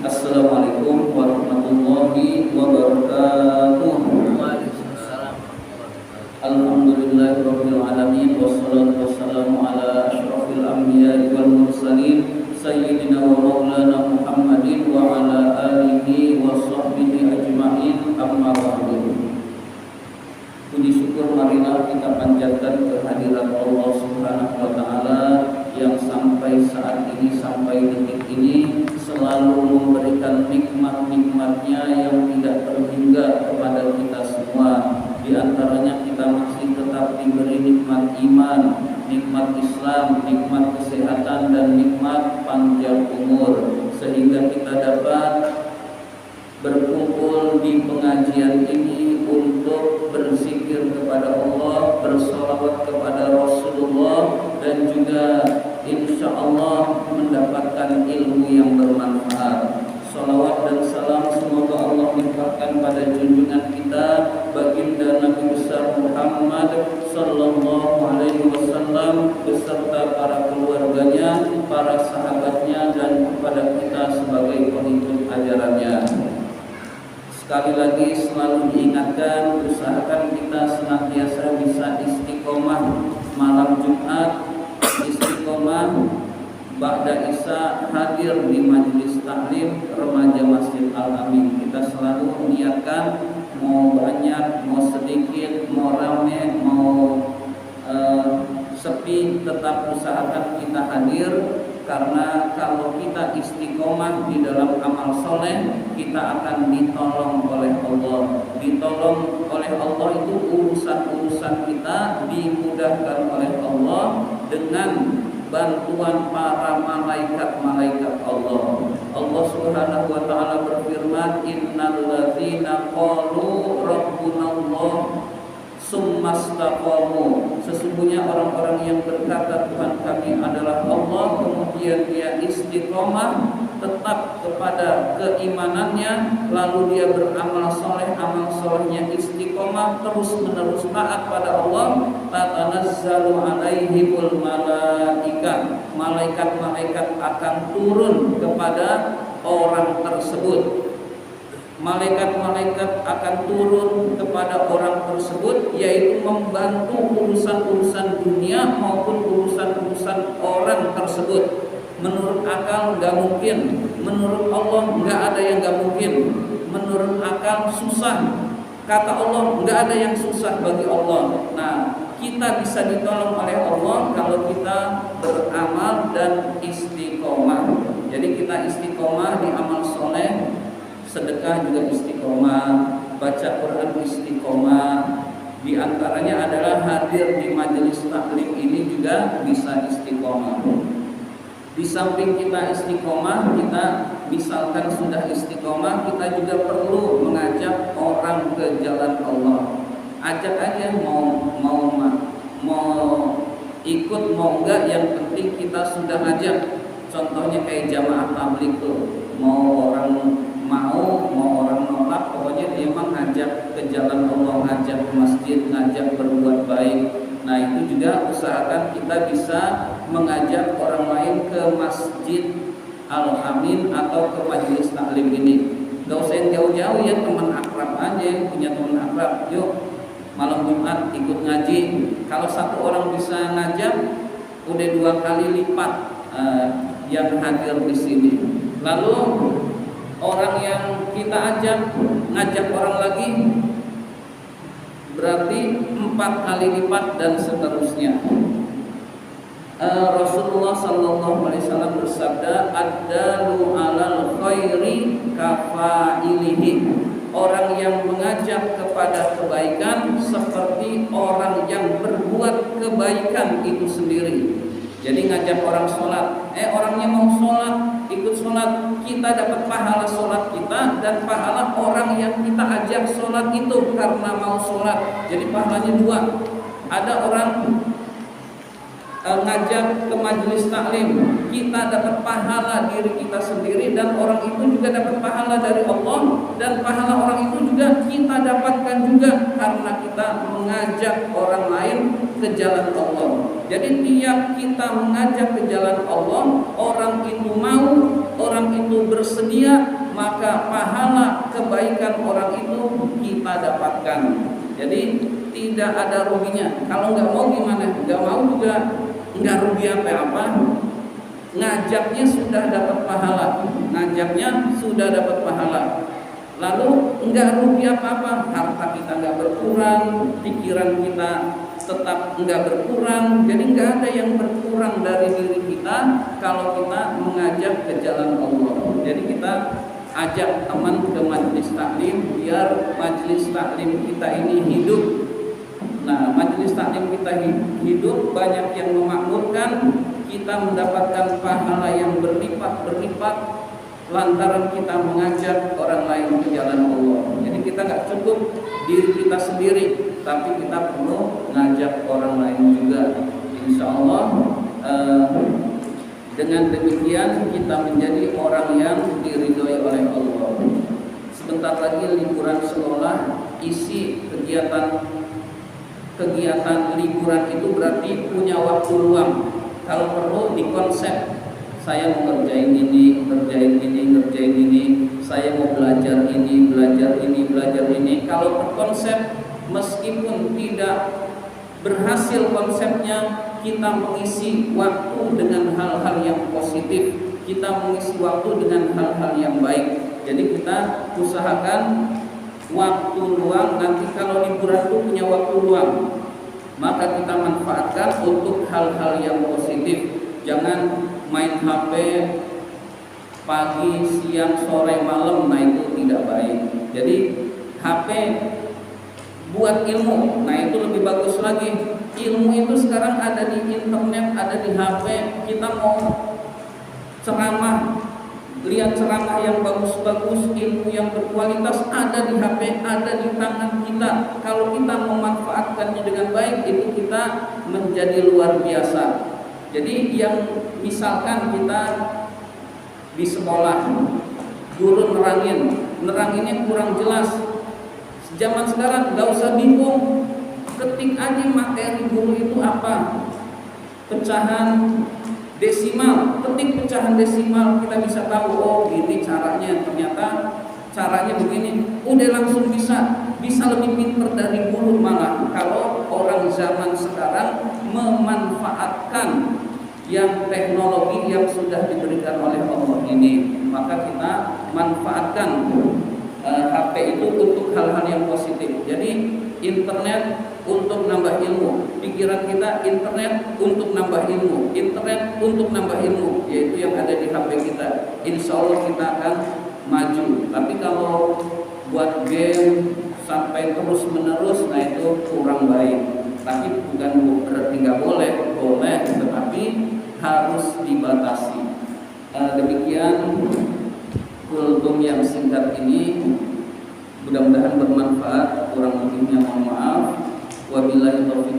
Assalamualaikum warahmatullahi wabarakatuh. Alhamdulillahirabbil alamin wassalatu wassalamu ala asyrafil anbiya'i wal mursalin sayyidina wa maulana Muhammadin wa ala alihi wa sahbihi ajma'in, amma ba'du. Puji syukur marilah kita panjatkan kehadiran Allah Subhanahu wa taala yang sampai saat ini, sampai detik ini selalu memberikan nikmat-nikmatnya yang tidak terhingga kepada kita semua. Di antaranya kita masih tetap diberi nikmat iman, nikmat Islam, nikmat kesehatan, dan nikmat panjang umur, sehingga kita dapat berkumpul di pengajian ini untuk berzikir kepada Allah, bersolawat kepada Rasulullah, dan juga insya Allah mendapatkan ilmu yang bermanfaat. Salawat dan salam semoga Allah limpahkan pada junjungan kita baginda Nabi besar Muhammad sallallahu alaihi wasallam beserta para keluarganya, para sahabatnya, dan kepada kita sebagai pengikut ajarannya. Sekali lagi selalu diingatkan, usahakan kita senantiasa bisa istiqomah malam Jumat, istiqomah ba'da Isya hadir di majelis taklim remaja Masjid Al-Amin. Kita selalu niatkan, mau banyak, mau sedikit, mau rame, mau sepi, tetap usahakan kita hadir. Karena kalau kita istiqomah di dalam amal soleh, kita akan ditolong oleh Allah. Ditolong oleh Allah itu urusan-urusan kita dimudahkan oleh Allah dengan bantuan para malaikat-malaikat Allah. Allah Subhanahu wa taala berfirman, "Innal ladzina qalu rabbunallah summastaqamu." Sesungguhnya orang-orang yang berkata Tuhan kami adalah Allah, kemudian dia istiqomah tetap kepada keimanannya, lalu dia beramal soleh, amal solehnya istiqomah, terus menerus taat pada Allah, tatanazzalu alaihimul malaikah, malaikat-malaikat akan turun kepada orang tersebut. Malaikat-malaikat akan turun kepada orang tersebut, yaitu membantu urusan-urusan dunia maupun urusan-urusan orang tersebut. Menurut akal nggak mungkin, menurut Allah nggak ada yang nggak mungkin. Menurut akal susah, kata Allah nggak ada yang susah bagi Allah. Nah, kita bisa ditolong oleh Allah kalau kita beramal dan istiqomah. Jadi kita istiqomah di amal soleh, sedekah juga istiqomah, baca Quran istiqomah. Di antaranya adalah hadir di majelis taklim ini juga bisa istiqomah. Di samping kita istiqomah, kita misalkan sudah istiqomah, kita juga perlu mengajak orang ke jalan Allah. Ajak aja, mau ikut mau enggak, yang penting kita sudah ajak. Contohnya kayak jamaah tabligh tuh, mau orang nolak, pokoknya dia emang ngajak ke jalan Allah, ngajak ke masjid, ngajak berbuat baik. Nah, itu juga usahakan kita bisa mengajak orang lain ke Masjid Al-Amin atau ke majelis taklim ini. Gak usah yang jauh-jauh ya, teman akrab aja, punya teman akrab, yuk malam Jumat ikut ngaji. Kalau satu orang bisa ngajak, udah 2 kali lipat yang hadir di sini. Lalu orang yang kita ngajak orang lagi, berarti 4 kali lipat dan seterusnya. Rasulullah sallallahu alaihi wasallam bersabda, "Ad-dalu 'alal khairi kafailihi." Orang yang mengajak kepada kebaikan seperti orang yang berbuat kebaikan itu sendiri. Jadi ngajak orang sholat, orangnya mau sholat, ikut sholat, kita dapat pahala sholat kita dan pahala orang yang kita ajak sholat itu karena mau sholat. Jadi pahalanya 2. Ada orang ngajak ke majelis taklim, kita dapat pahala diri kita sendiri dan orang itu juga dapat pahala dari Allah, dan pahala orang itu juga kita dapatkan juga karena kita mengajak orang lain ke jalan Allah. Jadi tiap kita mengajak ke jalan Allah, orang itu mau, orang itu itu bersedia, maka pahala kebaikan orang itu kita dapatkan. Jadi tidak ada ruginya. Kalau nggak mau gimana? Nggak mau juga nggak rugi apa-apa. Ngajaknya sudah dapat pahala, ngajaknya sudah dapat pahala. Lalu nggak rugi apa-apa, harta kita nggak berkurang, pikiran kita tetap nggak berkurang. Jadi nggak ada yang berkurang dari diri kita kalau kita mengajak ke jalan Allah. Jadi kita ajak teman ke majelis taklim biar majelis taklim kita ini hidup. Nah, majelis taklim kita hidup, banyak yang memakmurkan, kita mendapatkan pahala yang berlipat-berlipat lantaran kita mengajak orang lain ke jalan Allah. Jadi kita nggak cukup diri kita sendiri, tapi kita perlu ngajak orang lain juga. Insya Allah dengan demikian kita menjadi orang yang diridhoi oleh Allah. Sebentar lagi liburan sekolah, isi kegiatan liburan itu berarti punya waktu luang. Kalau perlu dikonsep, saya mau ngerjain ini, ngerjain ini, saya mau belajar ini. Kalau terkonsep, meskipun tidak berhasil konsepnya, kita mengisi waktu dengan hal-hal yang positif, kita mengisi waktu dengan hal-hal yang baik. Jadi kita usahakan waktu luang, nanti kalau liburan itu punya waktu luang, maka kita manfaatkan untuk hal-hal yang positif. Jangan main HP pagi, siang, sore, malam, nah itu tidak baik. Jadi HP buat ilmu, nah itu lebih bagus lagi. Ilmu itu sekarang ada di internet, ada di HP. Kita mau ceramah, lihat ceramah yang bagus-bagus, ilmu yang berkualitas ada di HP, ada di tangan kita. Kalau kita memanfaatkannya dengan baik, itu kita menjadi luar biasa. Jadi yang misalkan kita di sekolah, guru neranginnya kurang jelas. Zaman sekarang nggak usah bingung, ketik aja materi guru itu apa. Pecahan desimal, ketik pecahan desimal, kita bisa tahu, oh ini caranya, ternyata caranya begini. Udah langsung bisa lebih pintar dari guru malah. Kalau orang zaman sekarang memanfaatkan yang teknologi yang sudah diberikan oleh Allah ini, maka kita manfaatkan HP itu untuk hal-hal yang positif. Jadi internet untuk nambah ilmu, pikiran kita internet untuk nambah ilmu, internet untuk nambah ilmu, yaitu yang ada di HP kita. Insya Allah kita akan maju. Tapi kalau buat game sampai terus menerus, nah itu kurang baik. Tapi bukan berarti nggak boleh, tetapi harus dibatasi. Demikian kultum yang singkat ini, mudah-mudahan bermanfaat. Kurang lebihnya mohon maaf. Wabillahi taufiq